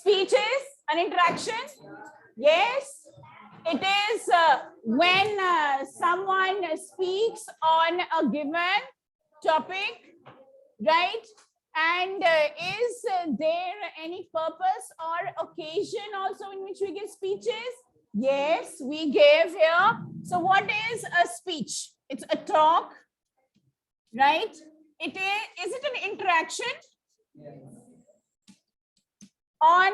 Speech is an interaction. Yes, it is when someone speaks on a given topic, right? And is there any purpose or occasion also in which we give speeches? Yes, we give here. So what is a speech? It's a talk, right? Is it an interaction on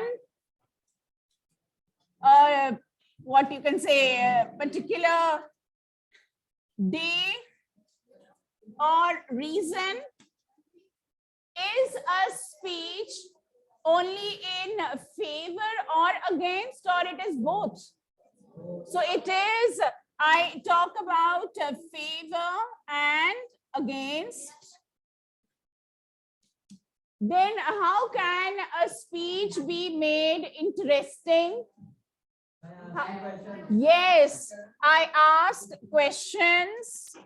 what you can say a particular day or reason? Is a speech only in favor or against, or it is both? So it is, I talk about favor and against. Then how can a speech be made interesting? Yes, I asked questions,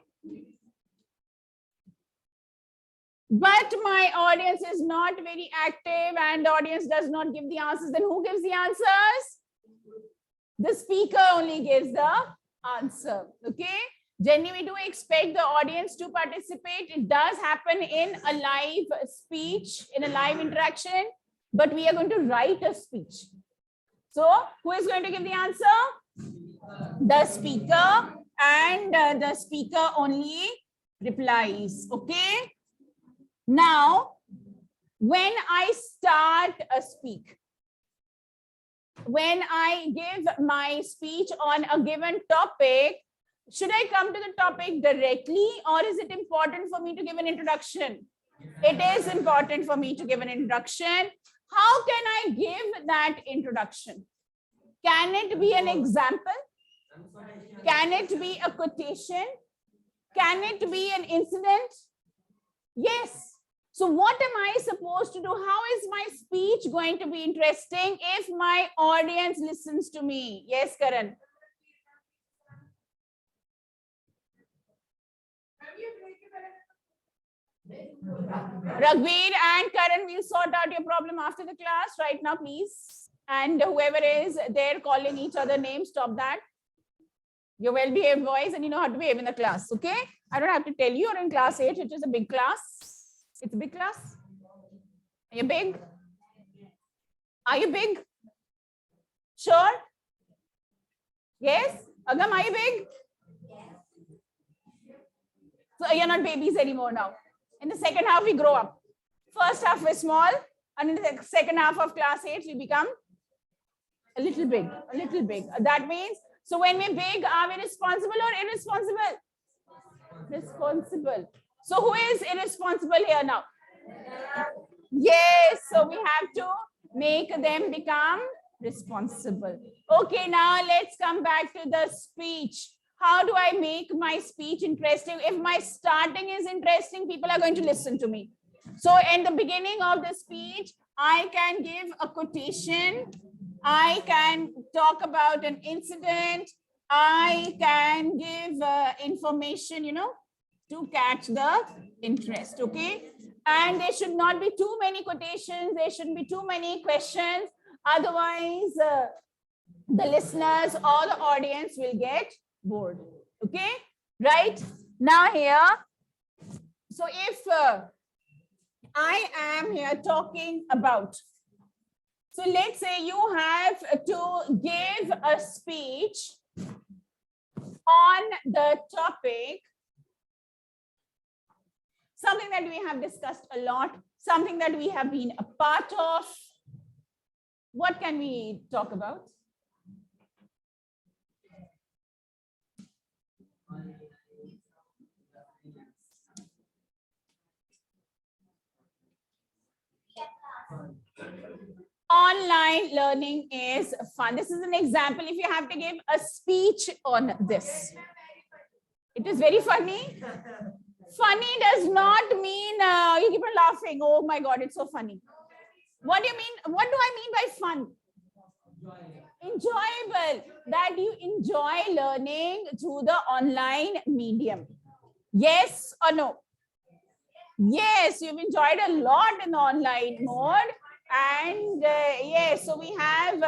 but my audience is not very active and the audience does not give the answers. Then who gives the answers? The speaker only gives the answer. Okay. Generally, we do expect the audience to participate. It does happen in a live speech, in a live interaction, but we are going to write a speech. So who is going to give the answer? The speaker, and the speaker only replies. Okay. Now, when I start a speak, when I give my speech on a given topic, should I come to the topic directly, or is it important for me to give an introduction? It is important for me to give an introduction. How can I give that introduction? Can it be an example? Can it be a quotation? Can it be an incident? Yes. So what am I supposed to do? How is my speech going to be interesting if my audience listens to me? Yes, Karan. Ragveer and Karan will sort out your problem after the class. Right now, please. And whoever is there calling each other names, stop that. You're well-behaved boys and you know how to behave in the class, okay? I don't have to tell you, you're in class 8, which is a big class. It's a big class. Are you big? Are you big? Sure? Yes? Agam, are you big? So you're not babies anymore now. In the second half, we grow up. First half, we're small. And in the second half of class 8, we become a little big, a little big. That means, so when we're big, are we responsible or irresponsible? Responsible. So who is irresponsible here now? Yes, so we have to make them become responsible. Okay, now let's come back to the speech. How do I make my speech interesting? If my starting is interesting, people are going to listen to me. So in the beginning of the speech, I can give a quotation. I can talk about an incident. I can give information, you know, to catch the interest, okay? And there should not be too many quotations. There shouldn't be too many questions. Otherwise, the listeners or the audience will get bored, okay? Right? Now here, so if I am here talking about, so let's say you have to give a speech on the topic, something that we have discussed a lot, something that we have been a part of. What can we talk about? Online learning is fun. This is an example. If you have to give a speech on this, it is very funny. Funny does not mean you keep on laughing. Oh my God, it's so funny. What do you mean? What do I mean by fun? Enjoyable. That you enjoy learning through the online medium. Yes or no? Yes, you've enjoyed a lot in the online mode. And yes, so we have,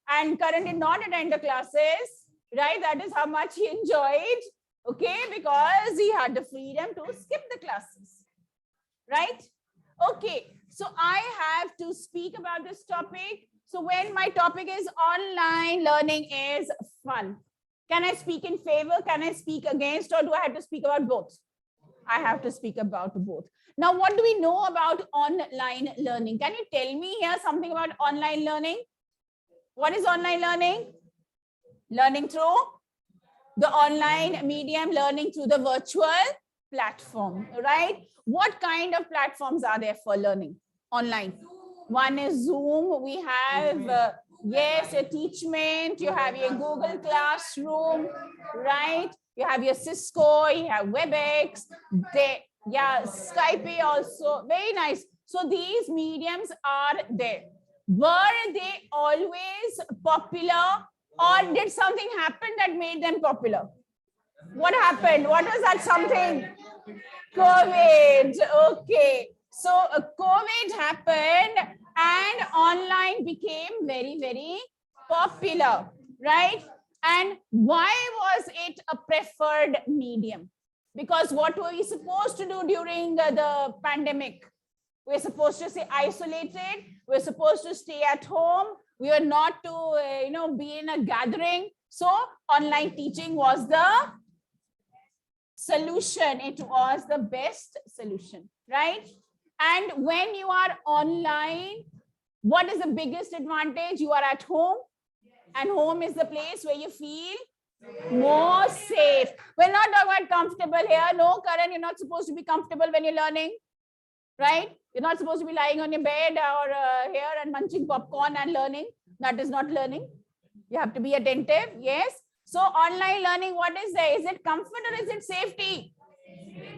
and Karan did not attend the classes, right? That is how much he enjoyed, okay? Because he had the freedom to skip the classes, right? Okay, so I have to speak about this topic. So when my topic is online learning is fun, can I speak in favor? Can I speak against, or do I have to speak about both? I have to speak about both. Now, what do we know about online learning? Can you tell me here something about online learning? What is online learning? Learning through the online medium, learning through the virtual platform, right? What kind of platforms are there for learning online? One is Zoom. We have, yes, a Teachment. You have your Google Classroom, right? You have your Cisco, you have WebEx, yeah, Skype also, very nice. So these mediums are there. Were they always popular, or did something happen that made them popular? What happened? What was that something? COVID. Okay. So COVID happened and online became very, very popular, right? And why was it a preferred medium? Because what were we supposed to do during the pandemic? We're supposed to stay isolated. We're supposed to stay at home. We were not to, be in a gathering. So online teaching was the solution. It was the best solution, right? And when you are online, what is the biggest advantage? You are at home, and home is the place where you feel more safe. We're not talking about comfortable here. No, Karan, you're not supposed to be comfortable when you're learning, right? You're not supposed to be lying on your bed or here and munching popcorn and learning. That is not learning. You have to be attentive. Yes. So online learning, what is there? Is it comfort or is it safety?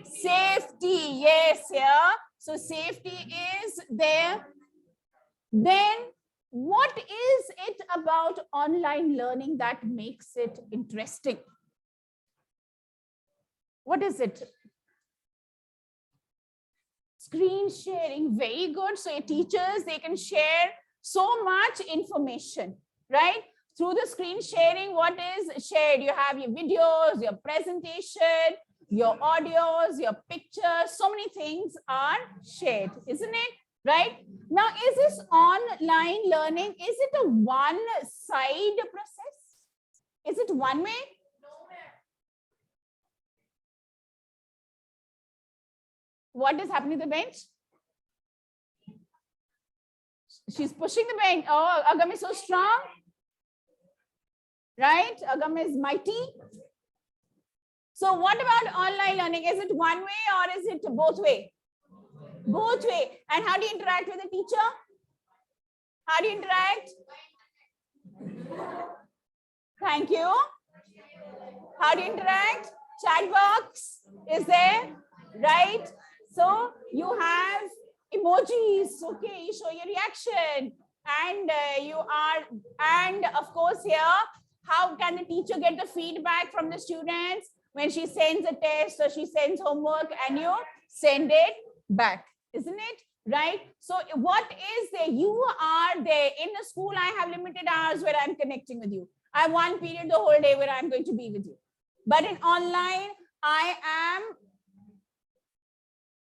Safety. Yes. Yeah. So safety is there. Then what is it about online learning that makes it interesting? What is it? Screen sharing, very good. So your teachers, they can share so much information, right? Through the screen sharing, what is shared? You have your videos, your presentation, your audios, your pictures, so many things are shared, isn't it? Right? Now, is this online learning, is it a one-side process? Is it one way? What is happening to the bench? She's pushing the bench. Oh, Agam is so strong. Right? Agam is mighty. So what about online learning? Is it one way or is it both way? Both way. And how do you interact with the teacher? How do you interact? Thank you. How do you interact? Chat box is there, right? So you have emojis, okay, you show your reaction, and and of course here, how can the teacher get the feedback from the students when she sends a test or she sends homework and you send it back, isn't it? Right? So what is there? You are there. In the school, I have limited hours where I'm connecting with you. I have one period the whole day where I'm going to be with you. But in online, I am,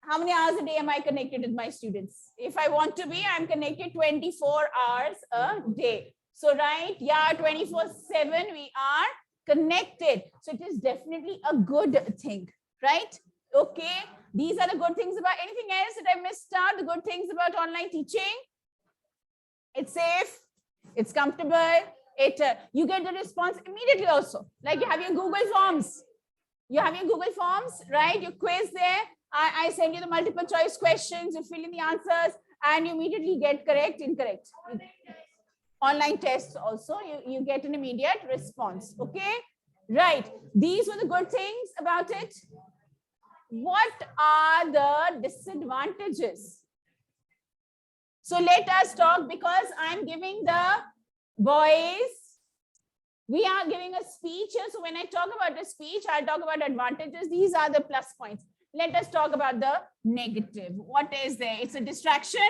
how many hours a day am I connected with my students? If I want to be, I'm connected 24 hours a day. So, right, yeah, 24/7, we are connected. So it is definitely a good thing, right? Okay, these are the good things about. Anything else that I missed out? The good things about online teaching? It's safe, it's comfortable, you get the response immediately also. Like you have your Google Forms. You have your Google Forms, right? You quiz there. I send you the multiple choice questions, you fill in the answers, and you immediately get correct, incorrect. Online tests also, you get an immediate response, okay? Right, these were the good things about it. What are the disadvantages? So let us talk, because I'm giving the boys, we are giving a speech here. So when I talk about the speech, I'll talk about advantages. These are the plus points. Let us talk about the negative. What is there? It's a distraction.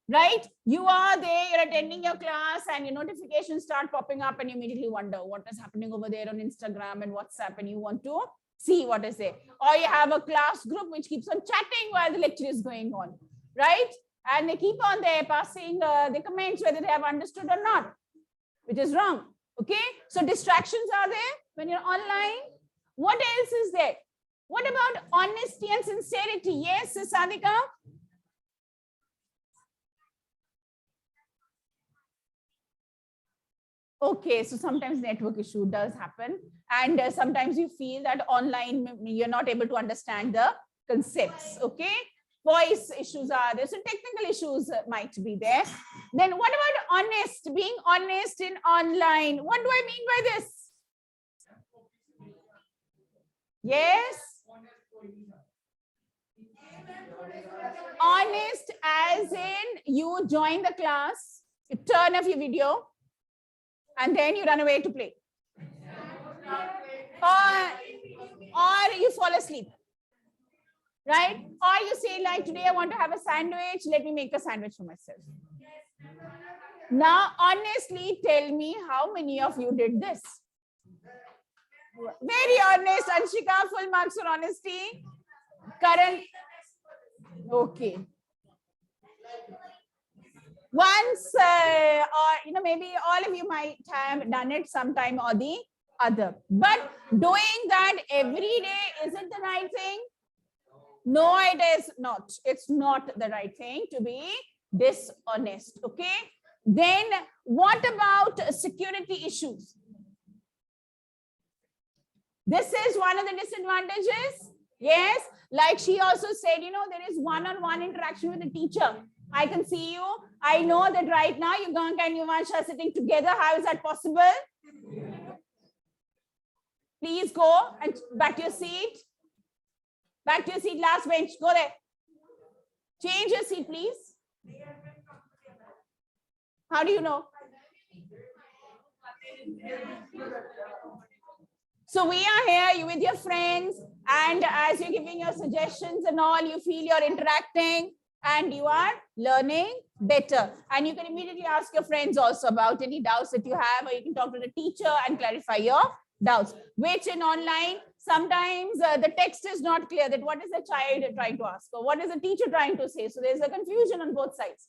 right? You are there, you're attending your class, and your notifications start popping up, and you immediately wonder what is happening over there on Instagram and WhatsApp, and you want to see what is there. Or you have a class group which keeps on chatting while the lecture is going on, right? And they keep on there passing the comments whether they have understood or not, which is wrong. Okay, so distractions are there when you're online. What else is there? What about honesty and sincerity? Yes, Sadhika? Okay, so sometimes network issue does happen, and sometimes you feel that online you're not able to understand the concepts. Okay, voice issues are there, so technical issues might be there. Then what about honest, being honest in online? What do I mean by this? Yes, honest as in you join the class, you turn off your video, and then you run away to play, or you fall asleep, right? Or you say like, today I want to have a sandwich, let me make a sandwich for myself. Now honestly tell me, how many of you did this? Very honest. Anshika, full marks for honesty. Karan, okay. Once, or maybe all of you might have done it sometime or the other, but doing that every day, is it the right thing? No, it is not. It's not the right thing to be dishonest. Okay. Then what about security issues? This is one of the disadvantages. Yes, like she also said, there is one-on-one interaction with the teacher. I can see you. I know that right now Yuganka and Yuvansha are sitting together. How is that possible? Please go and back to your seat. Back to your seat, last bench. Go there. Change your seat, please. How do you know? So we are here, you with your friends, and as you're giving your suggestions and all, you feel you're interacting and you are learning better. And you can immediately ask your friends also about any doubts that you have, or you can talk to the teacher and clarify your doubts, which in online, sometimes the text is not clear that what is the child trying to ask, or what is the teacher trying to say. So there's a confusion on both sides,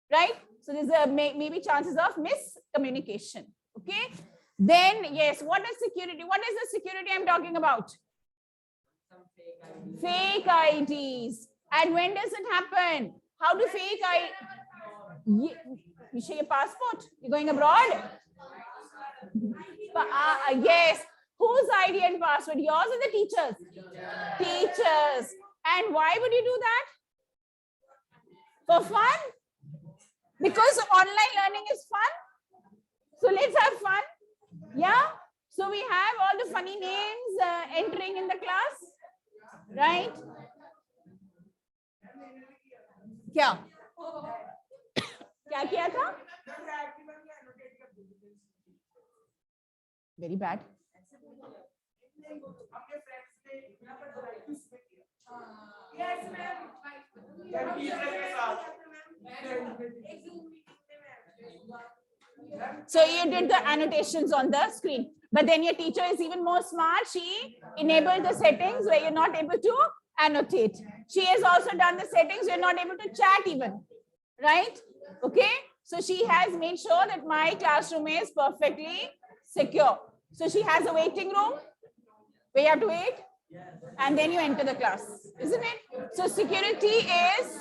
right? So there's a maybe chances of miscommunication, okay? Then, yes, what is security? What is the security I'm talking about? Fake IDs. And when does it happen? How do fake IDs? You show your passport? You're going abroad? Yes. Whose ID and password? Yours or the teachers? Teachers. And why would you do that? For fun? Because online learning is fun. So let's have fun. Yeah. So we have all the funny names entering in the class, right? क्या क्या किया था? Very bad. Yes, so you did the annotations on the screen, but then your teacher is even more smart. She enabled the settings where you're not able to annotate. She has also done the settings you're not able to chat even, right? Okay, so she has made sure that my classroom is perfectly secure. So she has a waiting room where you have to wait, and then you enter the class, isn't it? So security is